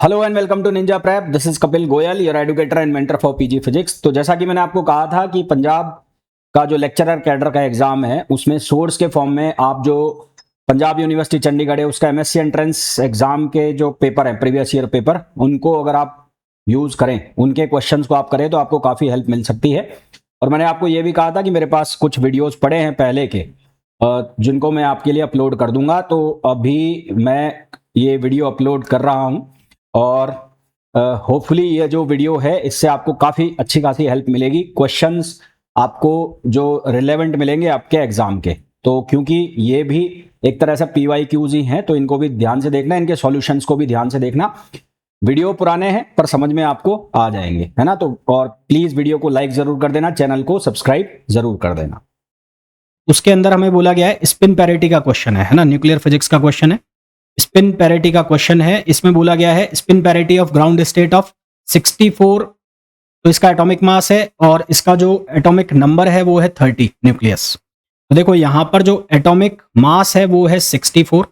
Hello and welcome to Ninja Prep. This is Kapil Goyal, your educator and mentor for PG physics. तो जैसा कि मैंने आपको कहा था कि पंजाब का जो लेक्चरर कैडर का एग्जाम है उसमें सोर्स के फॉर्म में आप जो पंजाब यूनिवर्सिटी चंडीगढ़ है उसका एमएससी एंट्रेंस एग्जाम के जो पेपर है, प्रीवियस ईयर पेपर, उनको अगर आप यूज करें, उनके क्वेश्चंस को आप करें तो आपको काफ़ी हेल्प मिल सकती है। और मैंने आपको ये भी कहा था कि मेरे पास कुछ वीडियोज़ पड़े हैं पहले के, जिनको मैं आपके लिए अपलोड कर दूंगा। तो अभी मैं ये वीडियो अपलोड कर रहा हूँ और होपफुली ये जो वीडियो है इससे आपको काफ़ी अच्छी खासी हेल्प मिलेगी। क्वेश्चंस आपको जो रिलेवेंट मिलेंगे आपके एग्जाम के, तो क्योंकि ये भी एक तरह से PYQs ही हैं तो इनको भी ध्यान से देखना, इनके सॉल्यूशंस को भी ध्यान से देखना। वीडियो पुराने हैं पर समझ में आपको आ जाएंगे, है ना। तो और प्लीज़ वीडियो को लाइक ज़रूर कर देना, चैनल को सब्सक्राइब ज़रूर कर देना। उसके अंदर हमें बोला गया है स्पिन पैरिटी का क्वेश्चन है ना, न्यूक्लियर फिजिक्स का क्वेश्चन है, स्पिन पैरिटी का क्वेश्चन है। इसमें बोला गया है spin parity of ground state of 64, तो इसका एटॉमिक मास है और इसका जो एटॉमिक नंबर है वो है 30 न्यूक्लियस। तो देखो यहाँ पर जो एटॉमिक मास है वो है 64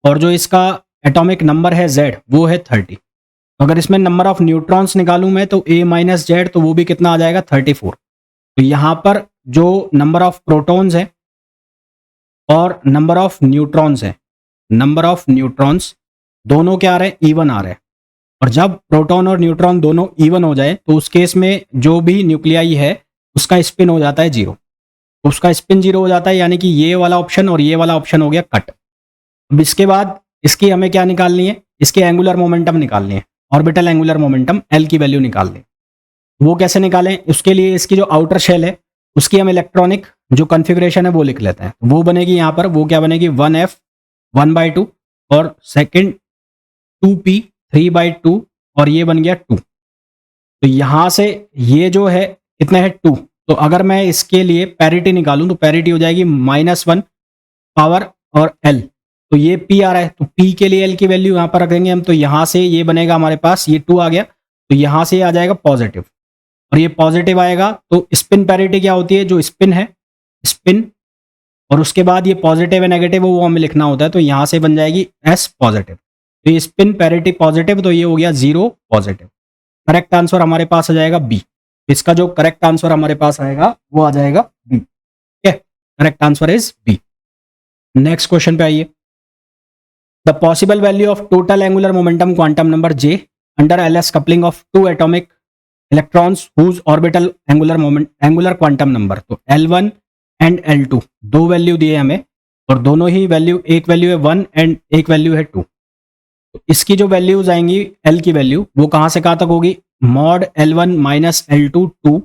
और जो इसका एटॉमिक नंबर है Z वो है 30। अगर इसमें नंबर ऑफ न्यूट्रॉन्स निकालूं मैं तो A माइनस Z, तो वो भी कितना आ जाएगा 34। तो यहाँ पर जो नंबर ऑफ प्रोटॉन्स है और नंबर ऑफ न्यूट्रॉन्स है, नंबर ऑफ न्यूट्रॉन्स दोनों क्या आ रहे हैं, इवन आ रहे हैं। और जब प्रोटॉन और न्यूट्रॉन दोनों इवन हो जाए तो उस केस में जो भी न्यूक्लियाई है उसका स्पिन हो जाता है जीरो। तो उसका स्पिन जीरो हो जाता है, यानी कि ये वाला ऑप्शन और ये वाला ऑप्शन हो गया कट। अब इसके बाद इसकी हमें क्या निकालनी है, इसकी एंगुलर मोमेंटम निकालनी है, ऑर्बिटल एंगुलर मोमेंटम L की वैल्यू निकालनी है। वो कैसे निकालें, उसके लिए इसकी जो आउटर शेल है उसकी हम इलेक्ट्रॉनिक जो कॉन्फ़िगरेशन है वो लिख लेते हैं। वो बनेगी यहाँ पर, वो क्या बनेगी 1f 1/2 और सेकंड 2p 3/2 और ये बन गया 2। तो यहां से ये जो है कितने है 2। तो अगर मैं इसके लिए पैरिटी निकालूं तो पैरिटी हो जाएगी -1 पावर और L। तो ये P आ रहा है तो P के लिए L की वैल्यू यहां पर रख देंगे हम। तो यहां से ये बनेगा हमारे पास, ये 2 आ गया तो यहां से ये आ जाएगा पॉजिटिव और ये पॉजिटिव आएगा। तो स्पिन पैरिटी क्या होती है, जो स्पिन है स्पिन और उसके बाद ये पॉजिटिव है नेगेटिव वो हमें लिखना होता है। तो यहां से बन जाएगी S पॉजिटिव। तो ये स्पिन पैरिटी पॉजिटिव, तो ये हो गया 0 पॉजिटिव। करेक्ट आंसर हमारे पास आ जाएगा बी। इसका जो करेक्ट आंसर हमारे पास आएगा वो आ जाएगा बी। ठीक है, correct answer is B. Next question पे आइए। The possible value of total angular momentum quantum number J under LS coupling of two atomic electrons whose orbital angular quantum number. तो L1 एंड L2 दो value दिए हमें और दोनों ही value, एक value है 1 एंड एक वैल्यू है 2। तो इसकी जो वैल्यूज आएंगी L की वैल्यू वो कहां से कहां तक होगी, मॉड L1 माइनस L2 2,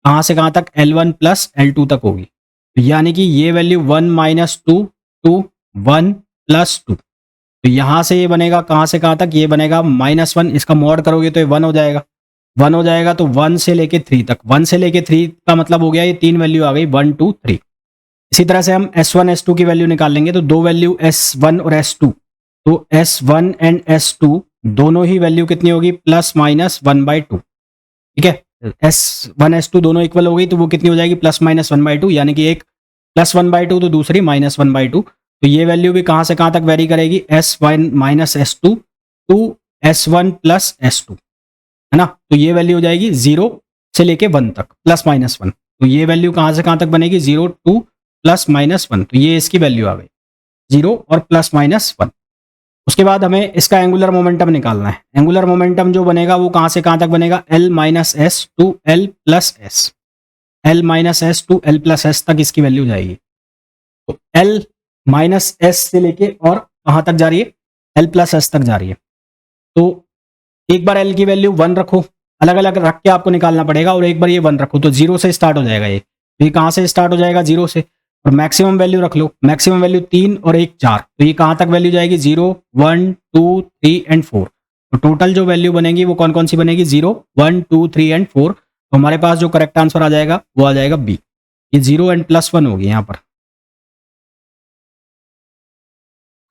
कहां से कहां तक L1 प्लस L2 तक होगी। तो यानी कि ये वैल्यू 1 माइनस 2 2 1 प्लस 2। तो यहां से ये बनेगा कहां से कहां तक, ये बनेगा -1, इसका मॉड करोगे तो ये 1 हो जाएगा, 1 हो जाएगा। तो 1 से लेके 3 तक, 1 से लेके 3 का मतलब हो गया ये 3 वैल्यू आ गई 1 2 3। इसी तरह से हम S1 S2 की वैल्यू निकाल लेंगे। तो दो वैल्यू S1 और S2, तो S1 एंड S2 दोनों ही वैल्यू कितनी होगी, +-1/2। ठीक है, S1 S2 दोनों इक्वल हो गई तो वो कितनी हो जाएगी +-1/2, यानी कि एक +1/2 तो दूसरी -1/2। तो ये वैल्यू भी कहां से कहां तक वेरी करेगी, S1 minus S2 to S1 plus S2, है ना। तो ये वैल्यू हो जाएगी 0 से लेके 1 तक +-1। तो ये वैल्यू कहां से कहां तक बनेगी, 0 टू +-1। तो ये इसकी वैल्यू आ गई 0 और +-1। उसके बाद हमें इसका एंगुलर मोमेंटम निकालना है। एंगुलर मोमेंटम जो बनेगा वो कहां से कहां तक बनेगा, L minus S to L plus S, L minus S to L plus S तक इसकी वैल्यू जाएगी। तो L माइनस एस से लेके और कहां तक जा रही है, L प्लस एस तक जा रही है। तो एक बार L की वैल्यू 1 रखो, अलग अलग रख के आपको निकालना पड़ेगा, और एक बार ये 1 रखो तो 0 से स्टार्ट हो जाएगा। ये कहां से स्टार्ट हो जाएगा, 0 से। और मैक्सिमम वैल्यू रख लो, मैक्सिमम वैल्यू 3 और 1 4, तो ये कहां तक वैल्यू जाएगी, 0 1 2 3 एंड 4। तो टोटल जो वैल्यू बनेगी वो कौन कौन सी बनेगी, 0 1 2 3 एंड 4। तो हमारे पास जो करेक्ट आंसर आ जाएगा वो आ जाएगा बी। ये 0 एंड +1 होगी यहाँ पर,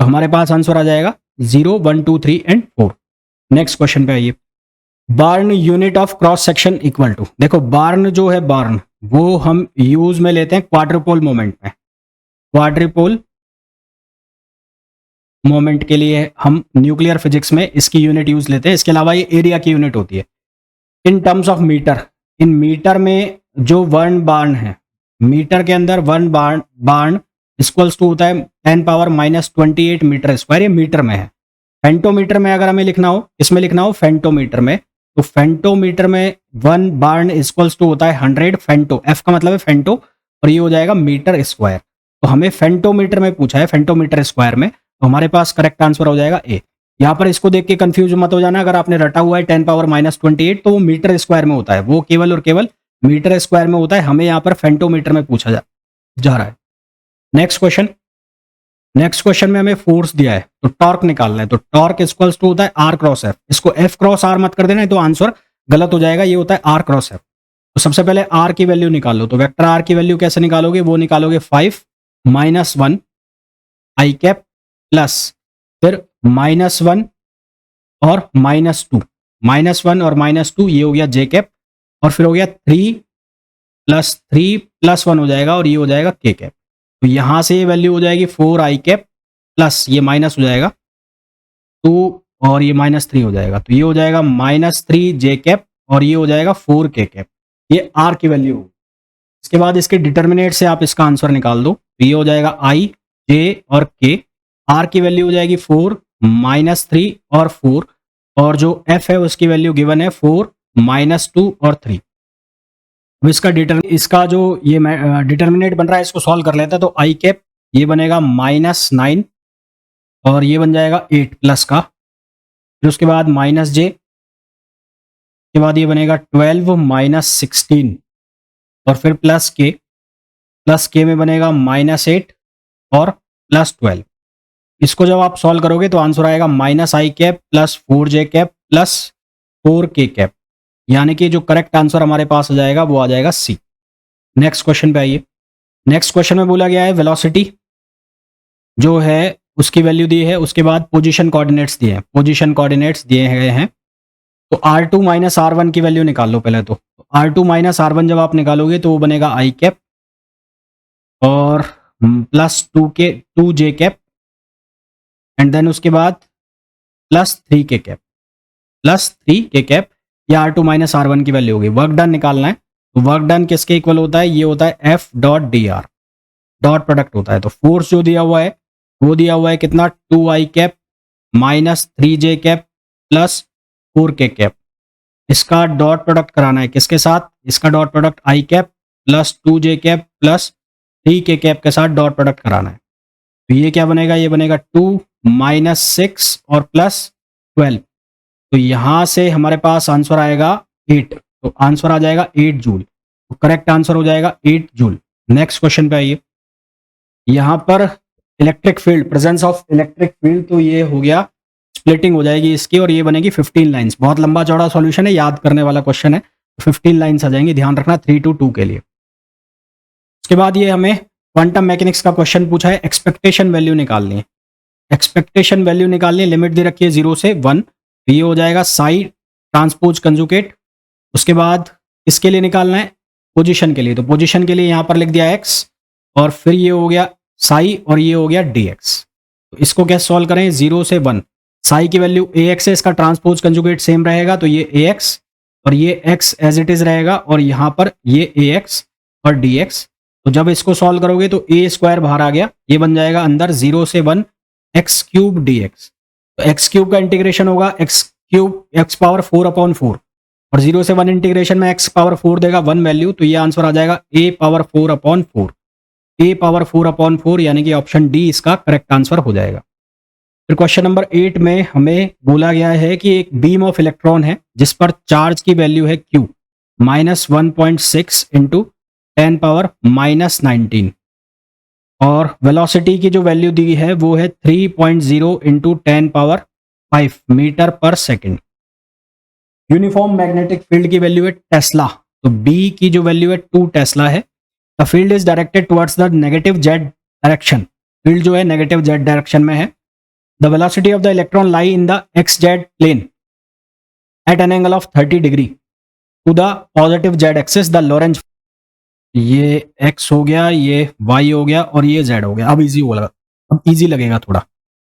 तो हमारे पास आंसर आ जाएगा 0 1 2 3 एंड 4। नेक्स्ट क्वेश्चन पे आइए। Barn unit of cross section equal to, देखो बार्न जो है, बार्न वो हम यूज में लेते हैं क्वाड्रुपोल मोमेंट में। क्वाड्रुपोल मोमेंट के लिए हम न्यूक्लियर फिजिक्स में इसकी यूनिट यूज लेते हैं। इसके अलावा ये एरिया की यूनिट होती है in terms of metre. In metre में जो वन बार्न है, मीटर के अंदर वन बार्न इक्वल्स टू होता है 10⁻⁻28 मीटर स्क्वायर। ये मीटर में है। फेंटोमीटर में अगर हमें लिखना हो, इसमें लिखना हो फेंटोमीटर में, तो फेंटोमीटर में वन बार्न इक्वल्स टू होता है 100 फेंटो। एफ का मतलब है फेंटो और ये हो जाएगा मीटर स्क्वायर। तो हमें फेंटोमीटर में पूछा है, फेंटोमीटर स्क्वायर में, तो हमारे पास करेक्ट आंसर हो जाएगा ए। यहाँ पर इसको देख के कंफ्यूज मत हो जाना, अगर आपने रटा हुआ है 10⁻⁻28 तो वो मीटर स्क्वायर में होता है, वो केवल और केवल मीटर स्क्वायर में होता है। हमें यहाँ पर फेंटोमीटर में पूछा जा रहा है। नेक्स्ट क्वेश्चन में हमें फोर्स दिया है तो टॉर्क निकालना है। तो टॉर्क इक्वल्स टू होता है आर क्रॉस एफ। इसको एफ क्रॉस आर मत कर देना, तो आंसर गलत हो जाएगा। ये होता है आर क्रॉस एफ। तो सबसे पहले आर की वैल्यू निकालो। तो वेक्टर आर की वैल्यू कैसे निकालोगे? वो निकालोगे 5 -1 आई कैप प्लस फिर -1 और -2, -1 और -2 ये हो गया जे कैप, और फिर हो गया 3 + 3 + 1 हो जाएगा और ये हो जाएगा के कैप। तो यहां से ये वैल्यू हो जाएगी 4 आई कैप प्लस ये माइनस हो जाएगा 2 और ये -3 हो जाएगा। तो ये हो जाएगा -3 जे कैप और ये हो जाएगा 4 के कैप। ये आर की वैल्यू होगी। इसके बाद इसके डिटर्मिनेट से आप इसका आंसर निकाल दो। तो ये हो जाएगा आई, जे और के। आर की वैल्यू हो जाएगी 4 -3 और 4, और जो एफ है उसकी वैल्यू गिवन है 4 -2 और 3। अब इसका जो ये डिटर्मिनेट बन रहा है इसको सॉल्व कर लेता है। तो आई कैप ये बनेगा -9 और ये बन जाएगा 8 प्लस का, फिर उसके बाद -j के बाद ये बनेगा 12 -16 और फिर प्लस के में बनेगा -8 और +12। इसको जब आप सॉल्व करोगे तो आंसर आएगा -i cap plus 4j cap plus 4k cap, यानी कि जो करेक्ट आंसर हमारे पास आ जाएगा वो आ जाएगा सी। नेक्स्ट क्वेश्चन पे आइए। नेक्स्ट क्वेश्चन में बोला गया है वेलोसिटी जो है उसकी वैल्यू दी है, उसके बाद पोजीशन कोऑर्डिनेट्स दिए हैं। पोजीशन कोऑर्डिनेट्स दिए गए हैं तो R2 - R1 की वैल्यू निकाल लो पहले। तो R2 - R1 जब आप निकालोगे तो वो बनेगा आई कैप और plus 2j cap and then उसके बाद +3k कैप, +3k कैप। या R2 - R1 की वैल्यू होगी। वर्क डन निकालना है तो वर्क डन किसके इक्वल होता है? ये होता है F.dr, डॉट प्रोडक्ट होता है। तो फोर्स जो दिया हुआ है वो दिया हुआ है कितना? 2i cap -3j cap plus 4k cap. इसका डॉट प्रोडक्ट कराना है किसके साथ? इसका dot product I cap plus 2j cap plus 3k cap के साथ डॉट प्रोडक्ट कराना है। तो ये क्या बनेगा? ये बनेगा 2 -6 और +12। तो यहां से हमारे पास आंसर आएगा 8। तो आंसर आ जाएगा 8 जूल। तो करेक्ट आंसर हो जाएगा 8 जूल। नेक्स्ट क्वेश्चन पे आइए। यहां पर electric field, presence of electric field, तो ये हो गया स्प्लिटिंग हो जाएगी इसकी और ये बनेगी 15 लाइंस। बहुत लंबा चौड़ा सॉल्यूशन है, याद करने वाला क्वेश्चन है। 15 लाइंस आ जाएंगी, ध्यान रखना 3 to 2 के लिए। उसके बाद ये हमें क्वांटम मैकेनिक्स का क्वेश्चन पूछा है, एक्सपेक्टेशन वैल्यू निकालनी है। एक्सपेक्टेशन वैल्यू निकालनी है, लिमिट दे रखी है 0 से 1। तो ये हो जाएगा साई ट्रांसपोज कंजुगेट। उसके बाद इसके लिए निकालना है पोजीशन के लिए। तो पोजीशन के लिए यहां पर लिख दिया x और फिर ये हो गया साई और ये हो गया dx। तो इसको कैसे सॉल्व करें? 0 से 1। साई की वैल्यू ax है, इसका ट्रांसपोज कंजुगेट सेम रहेगा तो ये ax और ये x एज इट इज रहेगा और यहां पर ये ax और dx। तो जब इसको सॉल्व करोगे तो a² बाहर आ गया, ये बन जाएगा अंदर 0 से 1 x³ dx। तो x³ का इंटीग्रेशन होगा x³ x⁴/4 और 0 से 1 इंटीग्रेशन में x⁴ देगा 1 वैल्यू। तो ये आंसर आ जाएगा a⁴/4। a⁴/4 यानी कि ऑप्शन डी इसका करेक्ट आंसर हो जाएगा। फिर क्वेश्चन नंबर 8 में हमें बोला गया है कि एक बीम ऑफ इलेक्ट्रॉन है जिस पर चार्ज की वैल्यू है q -1.6 × 10⁻−19 और वेलोसिटी की जो वैल्यू दी है वो है 3.0 × 10⁵ मीटर पर सेकेंड। यूनिफॉर्म मैग्नेटिक फील्ड की वैल्यू है टेस्ला। तो B की जो वैल्यू है 2 टेस्ला है। The field is directed towards the negative Z direction. Field जो है नेगेटिव जेड डायरेक्शन में है। The velocity of the electron lie in the X Z plane at an angle of 30 degree to the positive Z axis. The Lorentz, ये x हो गया, ये y हो गया और ये z हो गया। अब इजी लगेगा थोड़ा।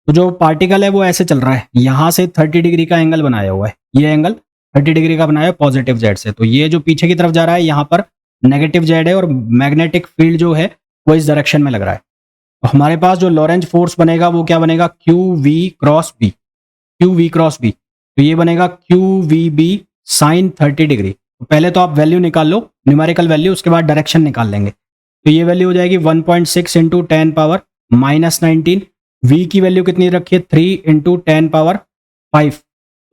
तो जो पार्टिकल है वो ऐसे चल रहा है, यहाँ से 30 डिग्री का एंगल बनाया हुआ है, ये एंगल 30 डिग्री का बनाया है पॉजिटिव जेड से। तो ये जो पीछे की तरफ जा रहा है यहाँ पर नेगेटिव जेड है और मैग्नेटिक फील्ड जो है वो इस डायरेक्शन में लग रहा है। तो हमारे पास जो लॉरेंज फोर्स बनेगा वो क्या बनेगा, Q V cross B, Q V cross B. तो ये बनेगा Q V B sine 30 degree. तो पहले तो आप वैल्यू निकाल लो, न्यूमेरिकल वैल्यू, उसके बाद डायरेक्शन निकाल लेंगे। तो ये वैल्यू हो जाएगी 1.6 इंटू 10 पावर -19। v की वैल्यू कितनी रखी है, 3 इंटू 10 पावर 5,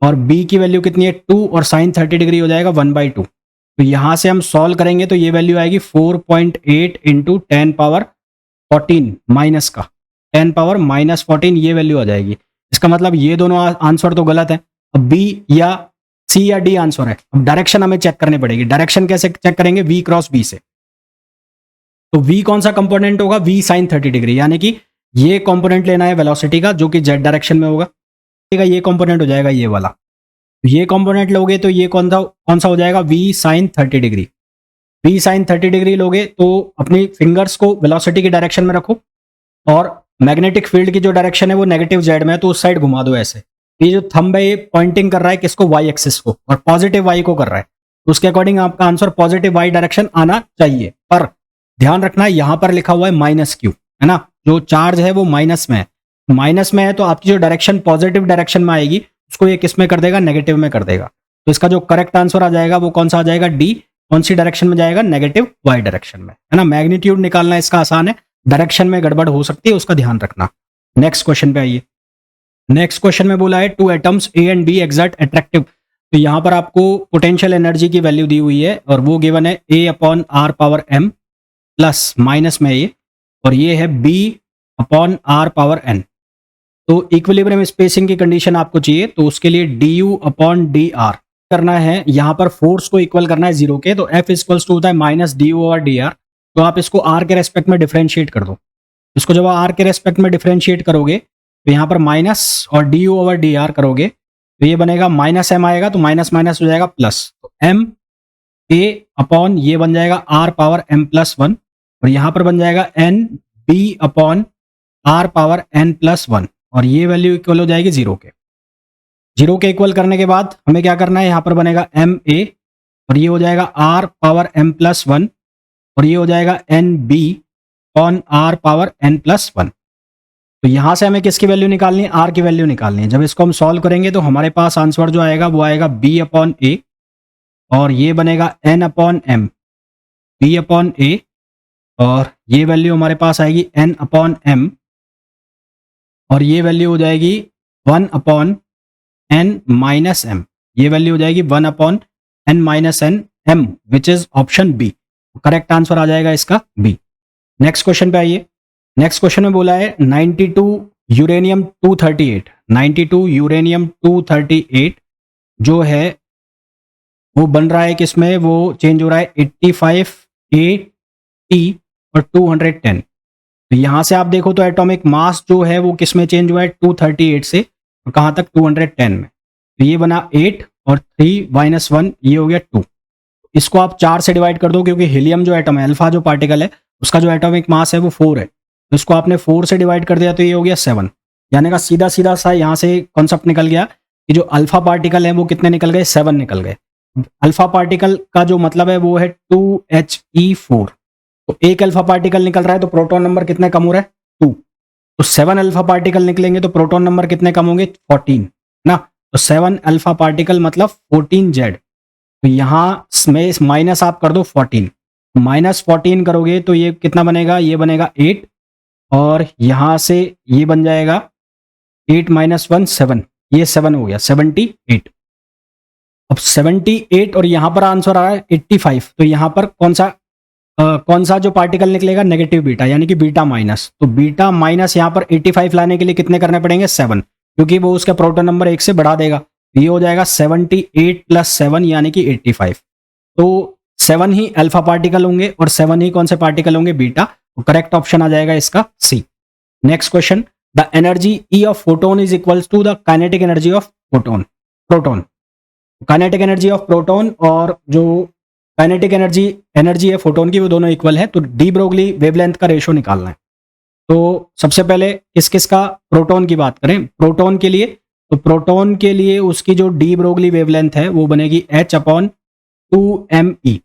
और b की वैल्यू कितनी है 2, और साइन 30 डिग्री हो जाएगा 1/2। तो यहाँ से हम सॉल्व करेंगे तो ये वैल्यू आएगी 4.8 इंटू 10 पावर 14 माइनस का 10 पावर -14, ये वैल्यू आ जाएगी। इसका मतलब ये दोनों आंसर तो गलत है। अब बी या सी या डी आंसर है। अब डायरेक्शन हमें चेक करनी पड़ेगी। डायरेक्शन कैसे चेक करेंगे, v क्रॉस बी से। तो v कौन सा कंपोनेंट होगा, v साइन 30 डिग्री, यानी कि ये कंपोनेंट लेना है वेलोसिटी का जो कि z डायरेक्शन में होगा। ये कंपोनेंट हो जाएगा ये वाला। ये कंपोनेंट लोगे तो ये कौन सा हो जाएगा, v sine 30 degree. v sine 30 degree लोगे तो अपनी फिंगर्स को वेलोसिटी की डायरेक्शन में रखो और मैग्नेटिक फील्ड की जो डायरेक्शन है वो नेगेटिव जेड में है, तो उस साइड घुमा दो ऐसे। ये जो थंब है ये पॉइंटिंग कर रहा है किसको, वाई एक्सिस को, और पॉजिटिव वाई को कर रहा है। तो उसके अकॉर्डिंग आपका आंसर पॉजिटिव वाई डायरेक्शन आना चाहिए। पर ध्यान रखना यहां पर लिखा हुआ है माइनस क्यू, है ना, जो चार्ज है वो माइनस में है। माइनस में है तो आपकी जो डायरेक्शन पॉजिटिव डायरेक्शन में आएगी उसको ये किस में कर देगा, नेगेटिव में कर देगा। तो इसका जो करेक्ट आंसर आ जाएगा वो कौन सा आ जाएगा, डी। कौन सी डायरेक्शन में जाएगा, नेगेटिव वाई डायरेक्शन में, है ना। मैग्नीट्यूड निकालना इसका आसान है, डायरेक्शन में गड़बड़ हो सकती है, उसका ध्यान रखना। नेक्स्ट क्वेश्चन पे आइए। नेक्स्ट क्वेश्चन में बोला है 2 atoms A and B exert attractive. तो यहां पर आपको पोटेंशियल एनर्जी की वैल्यू दी हुई है और वो गिवन है A/R⁻m प्लस माइनस में ये, और ये है B/R⁻n। तो इक्विलिब्रियम स्पेसिंग की कंडीशन आपको चाहिए, तो उसके लिए du/dr करना है। यहां पर फोर्स को इक्वल करना है 0 के, तो F इक्वल्स टू होता है -du/dr। तो आप इसको r के रेस्पेक्ट में डिफरेंशिएट कर दो। इसको जब r के रेस्पेक्ट में डिफरेंशिएट करोगे तो यहाँ पर माइनस और du/dr करोगे तो ये बनेगा -m आएगा, तो माइनस माइनस हो जाएगा प्लस, तो m a अपॉन ये बन जाएगा r⁻m+1, और यहाँ पर बन जाएगा n b/r⁻n+1, और ये वैल्यू इक्वल हो जाएगी 0 के। 0 के इक्वल करने के बाद हमें क्या करना है, यहाँ पर बनेगा ma, और ये हो जाएगा r⁻m+1, और ये हो जाएगा nb/r⁻n+1। तो यहां से हमें किसकी वैल्यू निकालनी है, r की वैल्यू निकालनी है। जब इसको हम सॉल्व करेंगे तो हमारे पास आंसर जो आएगा वो आएगा b/a, और ये बनेगा n/m, b/a, और ये वैल्यू हमारे पास आएगी n/m, और ये वैल्यू हो जाएगी 1/n -m। ये वैल्यू हो जाएगी 1/n - m, which is option B. Correct answer आ जाएगा इसका बी। नेक्स्ट क्वेश्चन पे आइए। नेक्स्ट क्वेश्चन में बोला है 92 यूरेनियम 238, 92 यूरेनियम 238 जो है वो बन रहा है किसमें, वो चेंज हो रहा है 85 AT और 210। तो यहां से आप देखो तो एटॉमिक मास जो है वो किसमें चेंज हुआ है, 238 से और कहां तक, 210 में। तो ये बना 8 और 3 - 1, ये हो गया 2। इसको आप 4 से डिवाइड कर दो, क्योंकि हीलियम जो एटम है, अल्फा जो पार्टिकल है, उसका जो एटॉमिक मास है वो 4 है। तो इसको आपने 4 से डिवाइड कर दिया तो ये हो गया 7। यानी का सीधा सीधा सा यहाँ से कॉन्सेप्ट निकल गया कि जो अल्फा पार्टिकल है वो कितने निकल गए, 7 निकल गए। अल्फा पार्टिकल का जो मतलब है वो है 2He4। तो एक अल्फा पार्टिकल निकल रहा है तो प्रोटॉन नंबर कितने कम हो रहा है, 2। तो 7 अल्फा पार्टिकल निकलेंगे तो प्रोटॉन नंबर कितने कम होंगे, 14 ना। तो 7 अल्फा पार्टिकल मतलब 14Z। तो यहाँ में माइनस आप कर दो 14, -14 करोगे तो ये कितना बनेगा, ये बनेगा 8, और यहां से ये बन जाएगा 8 - 1 7, ये 7 हो गया 78। अब 78 और यहां पर आंसर आ रहा है 85। तो यहां पर कौन सा जो पार्टिकल निकलेगा, नेगेटिव बीटा, यानी कि बीटा माइनस। तो बीटा माइनस यहां पर 85 लाने के लिए कितने करने पड़ेंगे, 7, क्योंकि वो उसका प्रोटॉन नंबर 1 से बढ़ा देगा। ये हो जाएगा 78 + 7 यानी कि 85। तो 7 ही अल्फा पार्टिकल होंगे और 7 ही कौन से पार्टिकल होंगे, बीटा। तो करेक्ट ऑप्शन आ जाएगा इसका C. Next question, the energy E of photon is equals to the kinetic energy of proton. Kinetic energy of proton और जो काइनेटिक एनर्जी है फोटोन की, वो दोनों इक्वल है। तो डी ब्रोगली वेवलेंथ का रेशो निकालना है। तो सबसे पहले किस किस का, प्रोटॉन की बात करें। प्रोटॉन के लिए, तो प्रोटॉन के लिए उसकी जो डी ब्रोगली वेवलेंथ है वो बनेगी h/2me।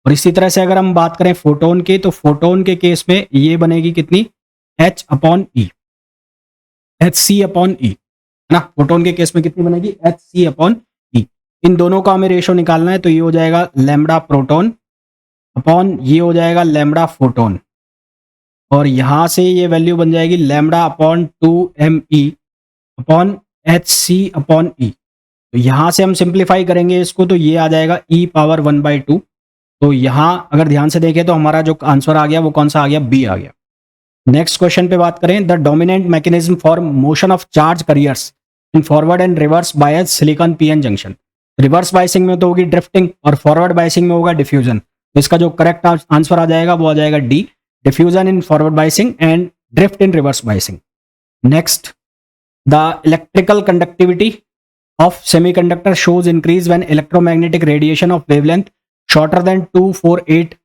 और इसी तरह से अगर हम बात करें फोटोन की, तो फोटोन के केस में ये बनेगी कितनी, h/e, hc/e, है ना। फोटोन के केस में कितनी बनेगी, hc/e। इन दोनों का हमें रेशो निकालना है, तो ये हो जाएगा लैम्बडा प्रोटॉन अपॉन ये हो जाएगा लैम्बडा फोटोन, और यहां से ये वैल्यू बन जाएगी λ/2me अपॉन hc/e। तो यहां से हम सिंप्लीफाई करेंगे इसको, तो ये आ जाएगा e⁻1/2। तो यहां अगर ध्यान से देखें तो हमारा जो आंसर आ गया वो कौन सा आ गया, बी आ गया। नेक्स्ट क्वेश्चन पे बात करें, the dominant mechanism for motion of charge carriers in forward and reverse bias silicon PN junction. Reverse biasing में तो होगी ड्रिफ्टिंग और फॉरवर्ड बायसिंग में होगा डिफ्यूजन। तो इसका जो करेक्ट आंसर आ जाएगा वो आ जाएगा D, diffusion in forward biasing and drift in reverse biasing. Next, the electrical conductivity of semiconductor shows increase when electromagnetic radiation of wavelength shorter than 2480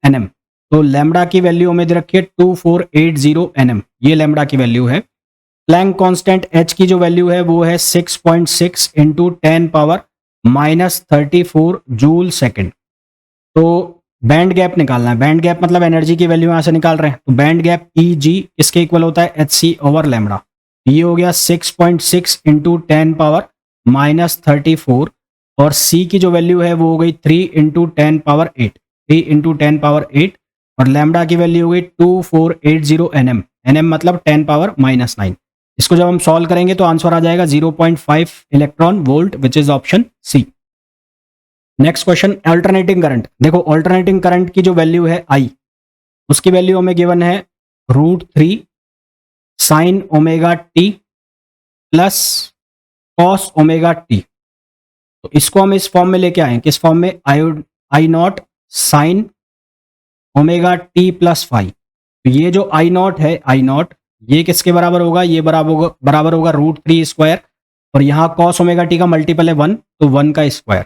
nm। तो लैम्बडा की वैल्यू हमें दे रखी है 2480 nm, ये लैम्बडा की वैल्यू है। Planck constant h की जो वैल्यू है वो है 6.6 इंटू 10⁻⁻34 जूल सेकेंड। तो बैंड गैप निकालना है, बैंड गैप मतलब एनर्जी की वैल्यू यहां से निकाल रहे हैं, तो बैंड गैप Eg इसके इक्वल होता है hc/λ। ये हो गया 6.6 इंटू 10⁻⁻34, और C की जो वैल्यू है वो हो गई 3 इंटू 10⁸, 3 इंटू 10⁸, और लैम्बडा की वैल्यू हो गई 2480 nm, nm मतलब 10⁻⁹। इसको जब हम सॉल्व करेंगे तो आंसर आ जाएगा 0.5 electron volt, which is option C. Next question, alternating current. देखो अल्टरनेटिंग करंट की जो वैल्यू है I, उसकी वैल्यू हमें गिवन है √3 sin omega T plus cos omega T. तो इसको हम इस फॉर्म में लेके आए, किस फॉर्म में, I0 sin omega T plus phi. तो ये जो I0 है, I0 ये किसके बराबर होगा, ये बराबर होगा √3², और यहाँ cos ओमेगा टी का मल्टीपल है 1, तो 1 का स्क्वायर।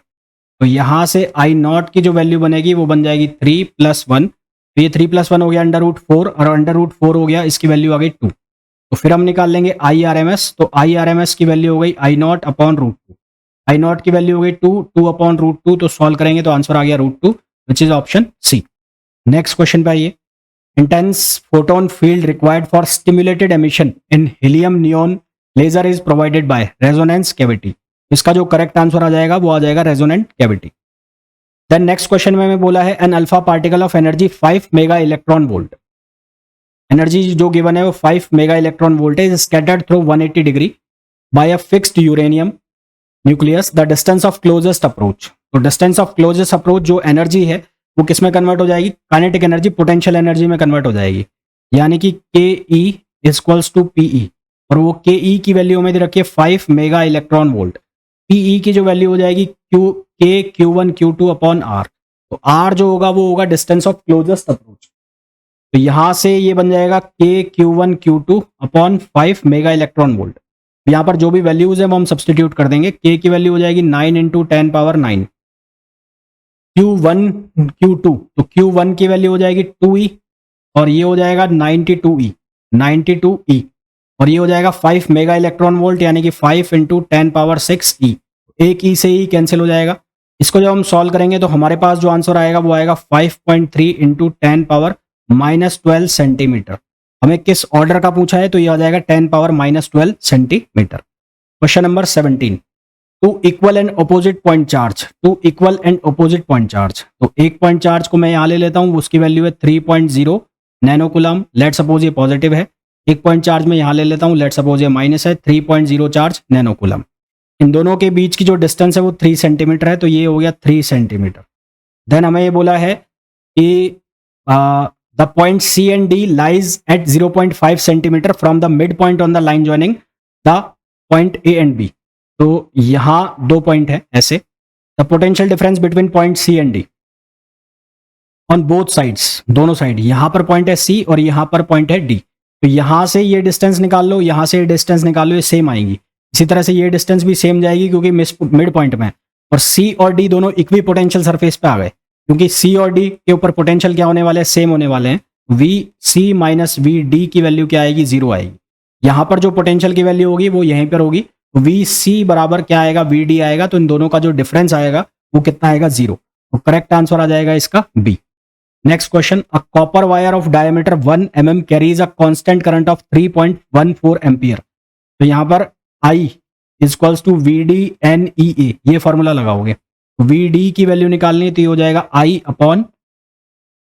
तो यहाँ से I0 की जो वैल्यू बनेगी वो बन जाएगी 3 + 1, तो ये 3 + 1 हो गया √4, और √4 हो गया, इसकी वैल्यू आ गई 2। तो फिर हम निकाल लेंगे IRMS, तो IRMS की वैल्यू हो गई I0/√2, I0 की वैल्यू हो गई 2/√2, तो सॉल्व करेंगे तो आंसर आ गया √2, which is option C. Next question पे आइए, intense photon field required for stimulated emission in helium neon laser is provided by resonance cavity. इसका जो करेक्ट आंसर आ जाएगा वो आ जाएगा resonant cavity. Then next question में हमें बोला है an alpha particle of energy 5 mega electron volt. Energy जो गिवन है वो 5 मेगा इलेक्ट्रॉन वोल्ट है, scattered through 180 degree bye a fixed uranium nucleus, the distance of closest approach. तो distance of closest approach जो एनर्जी है वो किस में कन्वर्ट हो जाएगी, काइनेटिक एनर्जी पोटेंशियल एनर्जी में कन्वर्ट हो जाएगी, यानी कि KE = PE, और वो KE की वैल्यू हमें दे रखी है 5 मेगा इलेक्ट्रॉन वोल्ट। PE की जो वैल्यू हो जाएगी K/Q1/Q2/R। तो R जो होगा वो होगा डिस्टेंस ऑफ क्लोजेस्ट अप्रोच। तो यहां से ये बन जाएगा K/Q1/Q2/5 मेगा इलेक्ट्रॉन वोल्ट। यहाँ पर जो भी वैल्यूज है वो हम सब्सटीट्यूट कर देंगे। K की वैल्यू हो जाएगी 9 × 10⁹, Q1 Q2, तो Q1 की वैल्यू हो जाएगी 2E, और ये हो जाएगा 92E, और ये हो जाएगा 5 मेगा इलेक्ट्रॉन वोल्ट, यानी कि 5 × 10⁶E। एक E से E कैंसिल हो जाएगा। इसको जब हम सॉल्व करेंगे तो हमारे पास जो आंसर आएगा वो आएगा 5.3 × 10⁻⁻12 सेंटीमीटर। हमें किस ऑर्डर का पूछा है, तो ये आ जाएगा 10⁻12 centimetre. Question number 17, two equal and opposite point charge, two equal and opposite point charge. तो एक पॉइंट चार्ज को मैं यहाँ ले लेता हूँ, उसकी वैल्यू है 3.0 नैनोकूलम, लेट सपोज ये पॉजिटिव है। एक पॉइंट चार्ज में यहाँ ले लेता हूँ, लेट सपोज ये माइनस है, 3.0 चार्ज नैनोकूलम। इन दोनों के बीच की जो डिस्टेंस है वो 3 सेंटीमीटर है, तो ये हो गया 3 सेंटीमीटर। देन हमें ये बोला है कि the point C and D lies at 0.5 centimetre from the mid point on the line joining the point A and B। तो यहाँ 2 पॉइंट है ऐसे। The potential difference between point C and D on both sides, दोनों side, यहाँ पर point है C और यहाँ पर पॉइंट है D। तो यहाँ से ये डिस्टेंस निकाल लो, यहाँ से ये डिस्टेंस निकाल लो, ये सेम आएगी। इसी तरह से ये डिस्टेंस भी सेम जाएगी क्योंकि मिड पॉइंट में, और C और D दोनों इक्वी पोटेंशियल सरफेस पे आ गए, क्योंकि C और D के ऊपर पोटेंशियल क्या होने वाले हैं, सेम होने वाले हैं। V C minus V D की वैल्यू क्या आएगी, 0 आएगी। यहाँ पर जो पोटेंशियल की वैल्यू होगी वो यहीं पर होगी, वी सी बराबर क्या आएगा, वी डी आएगा, तो इन दोनों का जो डिफरेंस आएगा वो कितना आएगा, 0। तो करेक्ट आंसर आ जाएगा इसका B. Next question, a copper wire of diameter 1 mm carries a constant current of 3.14 ampere. तो यहाँ पर I equals to V D N E A, ये फॉर्मूला लगाओगे। वी डी की वैल्यू निकालनी है तो ये हो जाएगा I अपॉन,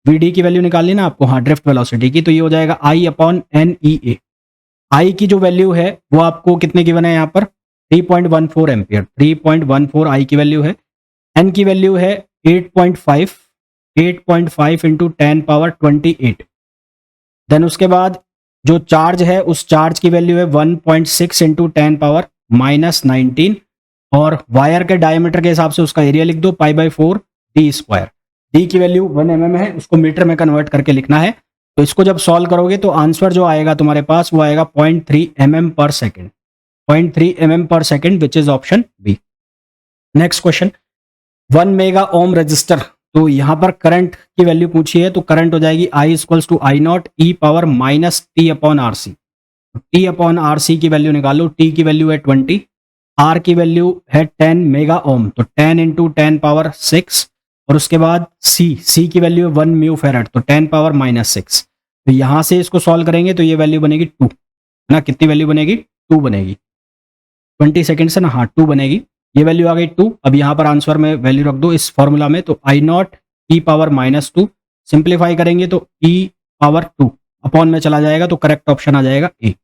वी डी की वैल्यू निकालनी ना आपको, हाँ, ड्रिफ्ट वेलोसिटी की, तो ये हो जाएगा I upon N E A. I की जो वैल्यू है वो आपको कितने गिवन है यहाँ पर, 3.14 एम्पियर, 3.14 I की वैल्यू है। N की वैल्यू है 8.5 इंटू 10 पावर 28। देन उसके बाद जो चार्ज है उस चार्ज की वैल्यू है 1.6 इंटू 10 पावर -19, और वायर के डायमीटर के हिसाब से उसका एरिया लिख दो, π/4 d स्क्वायर। डी की वैल्यू 1 mm है, उसको मीटर में कन्वर्ट करके लिखना है। तो इसको जब सॉल्व करोगे तो आंसर जो आएगा तुम्हारे पास वो आएगा 0.3 mm पर सेकेंड, 0.3 mm पर सेकेंड, which is option B. Next question, 1 mega ohm resistor, तो यहाँ पर करंट की वैल्यू पूछी है, तो करंट हो जाएगी I equals to I not E power minus T upon R C. T upon R C की वैल्यू निकालो, टी की वैल्यू है 20, आर की वैल्यू है 10 मेगा ओम, तो 10 इंटू 10 पावर 6, और उसके बाद सी की वैल्यू है 1 म्यू फेरेड, तो 10 पावर -6। तो यहाँ से इसको सॉल्व करेंगे तो ये वैल्यू बनेगी 2 ना, कितनी वैल्यू बनेगी, 2 बनेगी, 20 सेकेंड से ना, हाँ 2 बनेगी, ये वैल्यू आ गई 2। अब यहाँ पर आंसर में वैल्यू रख दो इस फॉर्मूला में, तो आई नॉट ई पावर -2, सिंप्लीफाई करेंगे तो ई पावर 2 अपॉन में चला जाएगा, तो करेक्ट ऑप्शन आ जाएगा A.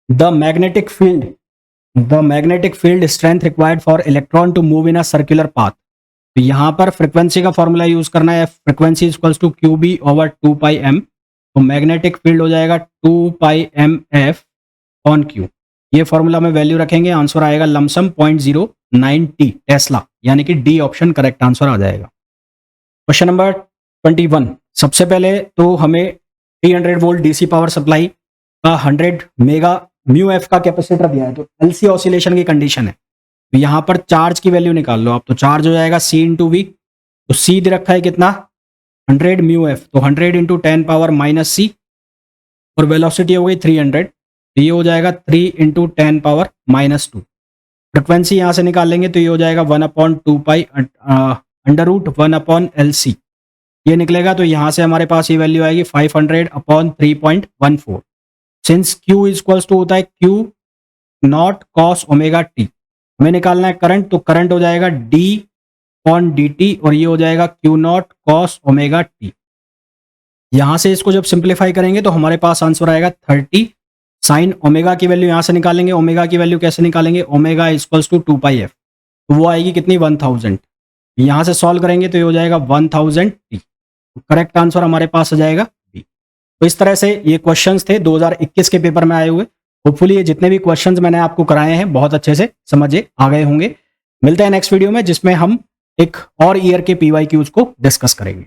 The magnetic field strength required for electron to move in a circular path. तो यहाँ पर फ्रीक्वेंसी का फॉर्मूला यूज करना है, frequency equals to Q B over 2πm, तो मैग्नेटिक फील्ड हो जाएगा 2πmf ऑन क्यू। ये फॉर्मूला में वैल्यू रखेंगे, आंसर आएगा लमसम 0.090 टेस्ला, यानी कि डी ऑप्शन करेक्ट आंसर आ जाएगा। क्वेश्चन नंबर 21, सबसे पहले तो हमें 300 वोल्ट डीसी पावर सप्लाई का 100 मेगा म्यू एफ का कैपेसिटर दिया है, तो एलसी ऑसिलेशन की कंडीशन है। तो यहाँ पर चार्ज की वैल्यू निकाल लो आप, तो चार्ज हो जाएगा C इंटू वी, तो C दे रखा है कितना, 100 म्यू एफ, तो 100 इंटू 10 पावर -c, और वेलोसिटी हो गई 300, तो ये हो जाएगा 3 इंटू 10 पावर -2। फ्रिक्वेंसी यहाँ से निकाल लेंगे तो ये हो जाएगा 1/2π √1/LC, ये निकलेगा, तो यहाँ से हमारे पास ये वैल्यू आएगी 500/3.14। सिंस Q इक्वल्स टू होता है Q not cos omega T, हमें निकालना है करंट, तो करंट हो जाएगा d/dt, और ये हो जाएगा Q not cos omega T. यहाँ से इसको जब सिंप्लीफाई करेंगे तो हमारे पास आंसर आएगा 30 साइन ओमेगा की वैल्यू यहाँ से निकालेंगे, ओमेगा की वैल्यू कैसे निकालेंगे, ओमेगा इक्वल्स टू 2πf, तो वो आएगी कितनी, 1000। यहाँ से सॉल्व करेंगे तो ये हो जाएगा 1000 t, करेक्ट आंसर हमारे पास आ जाएगा बी। तो इस तरह से ये क्वेश्चंस थे 2021 के पेपर में आए हुए। होपफुली ये जितने भी क्वेश्चंस मैंने आपको कराए हैं बहुत अच्छे से समझे आ गए होंगे। मिलते हैं नेक्स्ट वीडियो में, जिसमें हम एक और ईयर के PYQs को डिस्कस करेंगे।